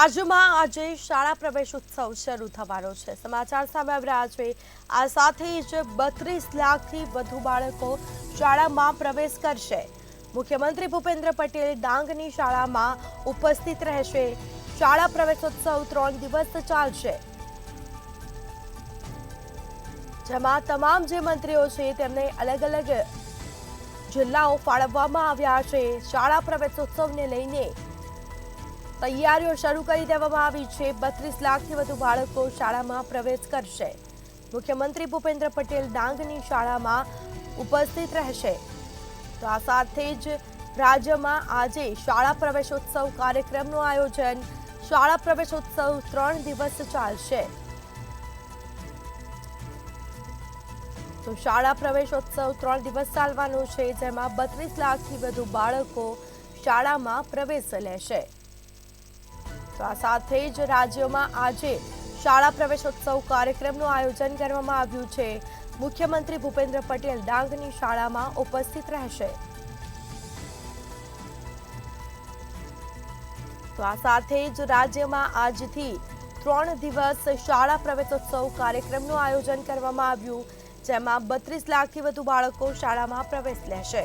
રાજ્યમાં આજે શાળા પ્રવેશોત્સવ શરૂ થવાનો છે। સમાચાર સામે આવી રહ્યા છે। આ સાથે જ 32 લાખથી વધુ બાળકો શાળામાં પ્રવેશ કરશે। મુખ્યમંત્રી ભૂપેન્દ્ર પટેલ ડાંગની શાળામાં ઉપસ્થિત રહેશે। શાળા પ્રવેશોત્સવ 3 દિવસ ચાલશે, જેમાં તમામ જે મંત્રીઓ છે તેમને અલગ અલગ જિલ્લાઓ ફાળવવામાં આવ્યા છે। શાળા પ્રવેશોત્સવને લઈને તૈયારીઓ શરૂ કરી દેવામાં આવી છે। 32 લાખથી વધુ બાળકો શાળામાં પ્રવેશ કરશે। મુખ્યમંત્રી ભૂપેન્દ્ર પટેલ ડાંગની શાળામાં ઉપસ્થિત રહેશે। તો આ સાથે જ રાજ્યમાં આજે શાળા પ્રવેશોત્સવ કાર્યક્રમનું આયોજન। શાળા પ્રવેશોત્સવ 3 દિવસ ચાલશે। તો શાળા પ્રવેશોત્સવ 3 દિવસ ચાલવાનો છે, જેમાં 32 લાખથી વધુ બાળકો શાળામાં પ્રવેશ લેશે। તો આ સાથે જ રાજ્યમાં આજે શાળા પ્રવેશોત્સવ કાર્યક્રમનું આયોજન કરવામાં આવ્યું છે। મુખ્યમંત્રી ભૂપેન્દ્ર પટેલ ડાંગની શાળામાં ઉપસ્થિત રહેશે। તો આ સાથે જ રાજ્યમાં આજથી 3 દિવસ શાળા પ્રવેશોત્સવ કાર્યક્રમનું આયોજન કરવામાં આવ્યું, જેમાં 32 લાખથી વધુ બાળકો શાળામાં પ્રવેશ લેશે।